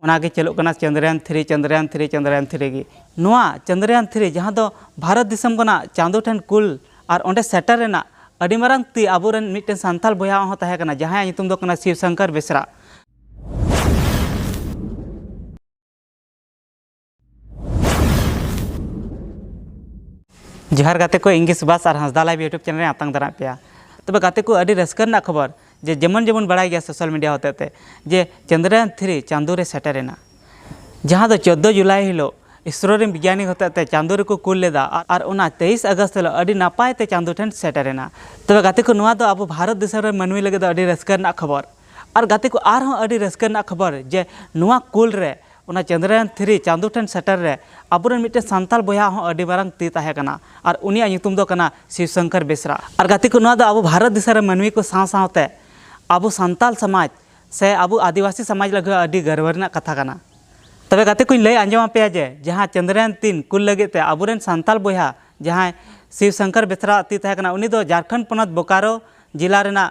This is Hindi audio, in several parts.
ओनागे चलुग कना चंद्रयान 3 चंद्रयान 3 गी नोआ चंद्रयान 3 जहां दो भारत दिसम कना चांदो ठेन कुल और ओंडे सेटर रेना अडी मारांग ती आबोरेन मिटन सांताल बया हो ताहे कना जहां नितुम दो कना शिव शंकर बेसरा जोहार गाते को इंगे सुभाष और हंसदा लाइव यूट्यूब चैनल आतंग दरा पे तब गाते को अडी रस्कर ना खबर जे जेमन जेमन बड़ाई गया सोशल मीडिया होते जे चंद्रयान 3 चांदो रे सेटरेना जहां दो 14 जुलाई हिलो इसरो रे विज्ञानिक होते चांदो रे को कुल लेदा और ओना 23 अगस्त हिलो अडी नापाय ते चांदो ठेन सेटरेना तब गाते को नुआ दो अब भारत देश रे मनवी लगे दो अडी रस्कर ना खबर और गाते को आर हो अडी रस्कर ना खबर जे नुआ कुल रे ओना चंद्रयान 3 चांदो ठेन सेटर रे आबोरेन मिटे सांताल बया हो अडी मारंग ती ताहे कना और उनिया नितुम दो कना शिव शंकर बेसरा और गाते को नुआ दो अब भारत देश रे मनवी को साव सावते अब सांताल समाज से अब आदिवासी समाज लगे अडी गर्व रना कथा कना तबे गाते को लय आंजम पे जे जहां चंद्रयान 3 कुल लगे ते आबोरेन सांताल बया जहां शिव शंकर बेसरा ती ताहे कना उनी दो झारखंड पोनत बोकारो जिला रेना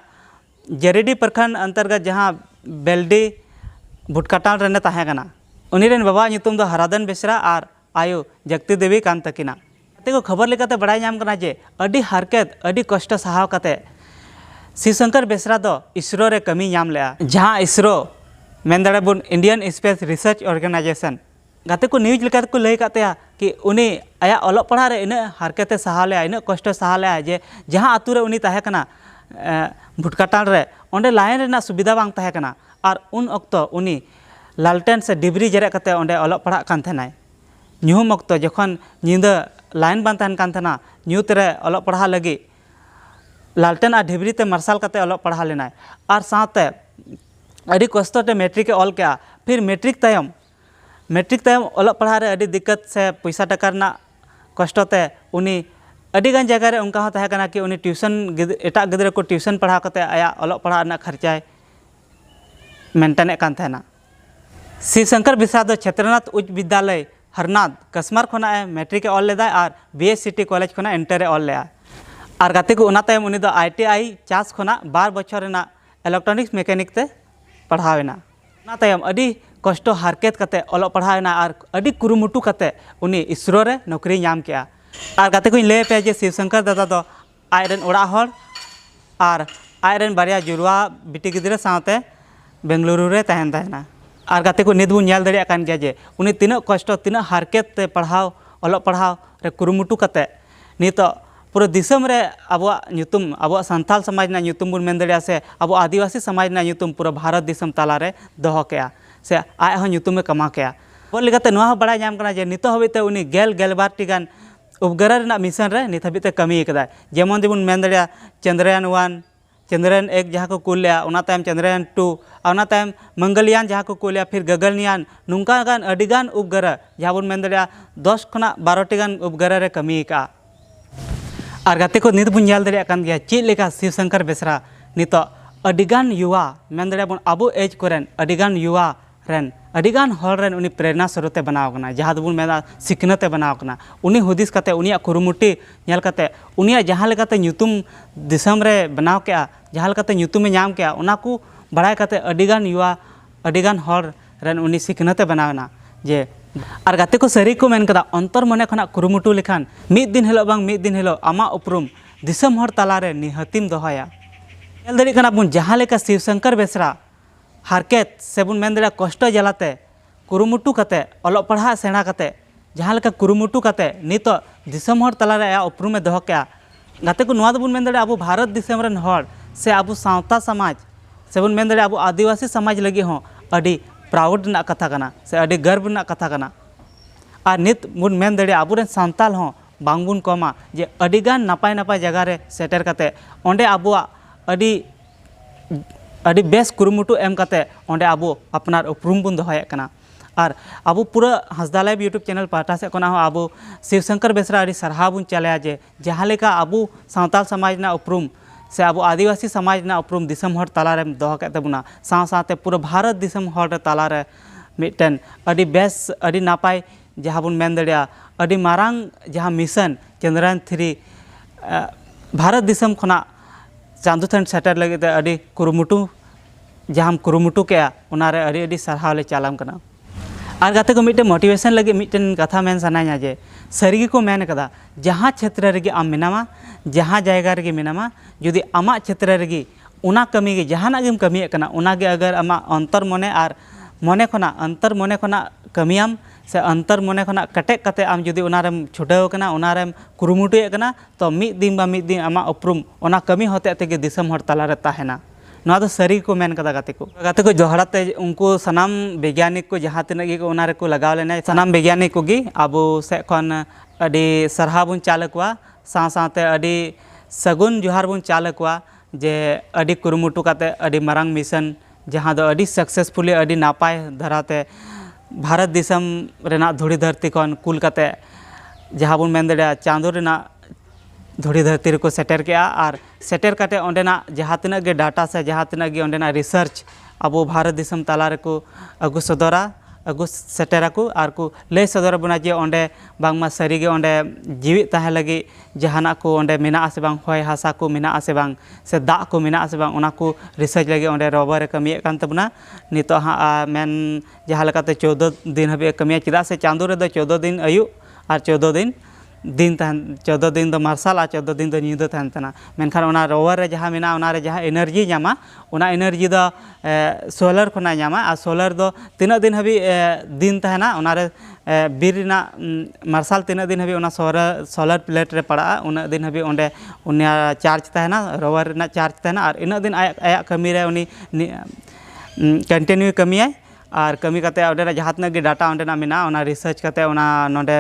जेरेडी प्रखंड अंतर्गत जहां बेलडी भुटकाटाल रेने ताहे कना उनी रेन बाबा नितुम दो हरादन बेसरा और आयो जगती देवी कान तकिना ते को खबर लेकाते बड़ाई नाम कना जे अडी हारकेत अडी कष्ट सहाव काते शिव शंकर बेसरा दो इसरो रे कमी नाम ले जहां इसरो मेंदड़े बुन इंडियन स्पेस रिसर्च ऑर्गेनाइजेशन गाते को न्यूज लेकर को लय काते कि उनी आया ओलो पढ़ा रे इना हारकेते सहाव ले इना कष्ट सहाव ले जे जहां आतु रे उनी ताहे कना भुटकाटाल रे ओंडे लाइन रेना सुविधा बांग ताहे कना और उन अक्तो उनी लालटेन से डिब्री जरे काते ओंडे ओलो पढ़ा कान थेनाय न्यूम अक्तो जखन निंदा लाइन बांग तहन कान थेना न्यूत रे ओलो पढ़ा लगी लालटेन और डिब्री ते मार्शल काते ओलो पढ़ा लेनाय और साथे अडी कष्ट ते मैट्रिक ऑल क्या फिर मैट्रिक तायम ओलो पढ़ा रे अडी दिक्कत से पैसा टका रना कष्ट ते उनी अडी गान जगह रे उनका हो ताहे कना कि उनी ट्यूशन एटा गिद्रा को ट्यूशन पढ़ा काते आया ओलो पढ़ा रना खर्चाय मेंटेन कान थेना शिव शंकर बेसरा दो क्षेत्रनाथ उच्च विद्यालय हरनाथ कसमार खोना मैट्रिक ऑल लेदा और बीएस सिटी कॉलेज खोना इंटर ऑल ले और गाते को उना तायम उनी दो ITI चास खोना 12 बछर रेना इलेक्ट्रॉनिक्स मैकेनिक ते पढ़ावेना उना तायम अडी कष्ट हारकेत काते ओलो पढ़ावेना और अडी कुरुमुटु काते उनी इसरो रे नौकरी नाम किया और गाते को ले पे जे शिव शंकर दादा दो आयरन ओड़ा हर और आयरन बारिया जुरुआ बिटी गिद्रा साथे बेंगलुरु रे तहन तहना और गाते को नित बुन नेल दड़िया कान गया जे उनी तीना कष्ट तीना हारकेत ते पढ़ाव ओलो पढ़ाव रे कुरुमुटु काते नित पूरा दिसम रे आबो न्यूतुम आबो सांताल समाज ना न्यूतुम बुन मेन दड़िया से आबो आदिवासी समाज ना न्यूतुम पूरा भारत दिसम ताला रे दोहो केया से आय हो न्यूतुम कमा केया बोल लेकाते नोहा बड़ा नाम कना जे नितो हबिते उनी गेल टी उपग्रह रेना मिशन रे नित हबिते कमी कदा जेमन जेबुन मेन दड़िया चंद्रयान 1 चंद्रयान 1 जहाँ को कुल लिया उना तायम चंद्रयान 2 उना तायम मंगलयान जहाँ को कुल लिया फिर गगनयान नुंका गान अडिगान उपग्रह जहाँ बुन मेन दड़िया 10 खना 12 टी गान उपग्रह रे कमी का और गाते को नित बुन नेल दड़िया कान गया चेद लेका शिव शंकर बेसरा नितो अडिगान युवा मेन दड़िया बुन आबो एज कोरेन अडिगान युवा रेन अडिगान हॉल रेन उनी प्रेरणा स्रोते बनाव कना जहाँ बुन मेना सिखनते बनाव कना उनी हुदिस काते उनिया कुरुमुटी नेल काते उनिया जहाँ लेकाते न्यूतुम दिसम रे बनाव केया जहाँ लेकाते न्यूतुम नाम केया उना को बड़ाय काते अडिगान युवा अडिगान हॉल रेन उनी सिखनते बनावना जे और गाते को सरी को मेन कदा अंतर मने खना कुरुमुटु लेखान मिद दिन हिलो बांग मिद दिन हिलो आमा उपरुम दिसम हर तालारे निहतिम दोहाया नेल दड़ी कना बुन जहाँ लेका शिव शंकर बेसरा हारकेत सेबुन मेन दड़ा कष्ट जलाते कुरुमुटु काते ओलो पढ़ा सेणा काते जहाँ लेका कुरुमुटु काते नितो दिसम हर तलारे आया उपरुमे दोहो केया गाते को नोआ दबुन मेन दड़ा अब भारत दिसम रेन हर से अब सावता समाज सेबुन मेन दड़ा अब आदिवासी समाज लगी हो अडी प्राउड ना कथा कना से अडी गर्व ना कथा कना और नित बुन मेन दड़िया आबुरेन सांताल हो बांगबुन कमा जे अडिगान नापाय नापाय जगह रे सेटर काते ओंडे आबुआ अडी बेस कुरुमुटु एम काते ओंडे आबो अपनार उपरुम बुन दोहय कना और आबो पूरा हंसदा लाइव यूट्यूब चैनल पाटा से कोना हो आबो शिव शंकर बेसरा अडी सरहा बुन चलाया जे जहाँ लेका आबो सांताल समाज ना उपरुम से आबो आदिवासी समाज ना उपरुम दिसम हर ताला रे दोहो के तबुना साथ साथे पूरा भारत दिसम हर रे ताला रे मिटन अडी बेस अडी नापाय जहाँ बुन मेन दड़िया अडी मारांग जहाँ मिशन चंद्रयान 3 भारत दिसम खना चांदो ठेन सेटर लगे अडी कुरुमुटु जहाँ कुरुमुटु के उनारे अडी अडी सरहाव ले चालाम कना। और गाते को मिट्टे मोटिवेशन लगे मिट्टन कथा मेन सानाया जे सरी को मेन कदा जहाँ क्षेत्र रेगे आम मेनामा जहाँ जायगा रेगे मेनामा जुदी आमा क्षेत्र रेगे उना कमी गे जहाना गेम कमी कना उनागे अगर आमा अंतर मने और मने खना अंतर मने खना कमियाम से अंतर मने खना कटेक कते आम जुदी उनारेम छुटाव कना उनारेम कुरुमुटुए कना तो मिद दिन आमा उपरुम उना कमी होते तेगे दिसम हर तलारे ताहेना नवा तो सरी को मेन कदा गाते को जोहराते उनको सनाम वैज्ञानिक को जहाँ तिना गे उनारे को लगाव लेना सनाम वैज्ञानिक को गी आबो से खन अडी सरहा बुन चालकवा साथे अडी सगुन जोहार बुन चालकवा जे अडी कुरुमुटु काते अडी मारांग मिशन जहाँ दो अडी सक्सेसफुली अडी नापाय धराते भारत दिसम रेना धुड़ी धरती खन कुल काते जहाँ बुन मेन दड़िया चांदो रेना धुड़ी धरती को सेटर के और सेटर काटे ओंडेना जहाँ तिना गे डाटा से जहाँ तिना गे ओंडेना रिसर्च अब भारत दिसम ताला रे को अगु सदरा अगु सेटेरा को और को लय सदर बना जे ओंडे बांगमा सरी गे ओंडे जीवित ताहे लगी जहाना को ओंडे मेना आसे बांग होय हासा को मेना आसे बांग से दा को मेना आसे बांग ओना को रिसर्च लगी ओंडे रोवर रे कमिए कान तबना नितो हा मेन जहाँ लकाते 14 दिन हबे कमिया चिदा से चांदो रे दो 14 दिन आयु और 14 दिन दिन तहन 14 दिन दो मार्शल और 14 दिन दो नींद तहन तना मेनखान ओना रोवर रे जहाँ मेना ओना रे जहाँ एनर्जी जामा ओना एनर्जी दो सोलर खना जामा और सोलर दो तीना दिन हबी दिन तहना ओना रे बीरना मार्शल तीना दिन हबी ओना सोलर प्लेट रे पड़ा उना दिन हबी ओंडे उनिया चार्ज तहना रोवर ना चार्ज तहना और इना दिन आया कमी रे उनी कंटिन्यू कमियाय और कमी काते ओंडे जहाँ तना गे डाटा ओंडे ना मेना ओना रिसर्च काते ओना नोंडे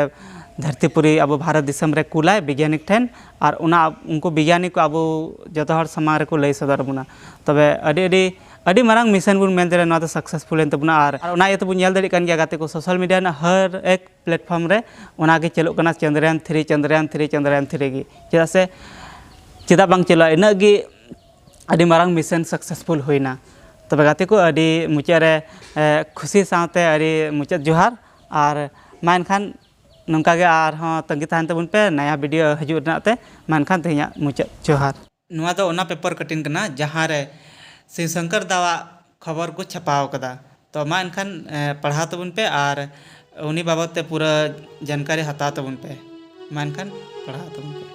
धरतीपुरी अब भारत दिसम रे कुलाय वैज्ञानिक ठेन और उना उनको वैज्ञानिक को अब जो हर समाज रे को लय सदर बुना तबे अडी मारांग मिशन बुन मेन दरे तो सक्सेसफुल एन तबना और उना ये तो बुन नेल दड़ी कान गया गाते को सोशल मीडिया ना हर एक प्लेटफॉर्म रे उना गे चलो कना चंद्रयान 3 गी चेदा से चेदा बांग चलो इना गे अडी मारांग मिशन सक्सेसफुल होइना तबे गाते को अडी मुचा रे खुशी साथे अडी मुचा जोहार और मान खान नौका तंगी तहन तबन पे नया वीडियो हजुते मानखान तेहना मुचाद जोहार नुआ दो ओना पेपर कटिंग कना जहाँ रे शिव शंकर दावा खबर को छपाव कदा तो मा एनखान पढ़ा तबन पे और उनी बाबत पूरा जानकारी हता तबन पे मा एनखान पढ़ा तबन पे।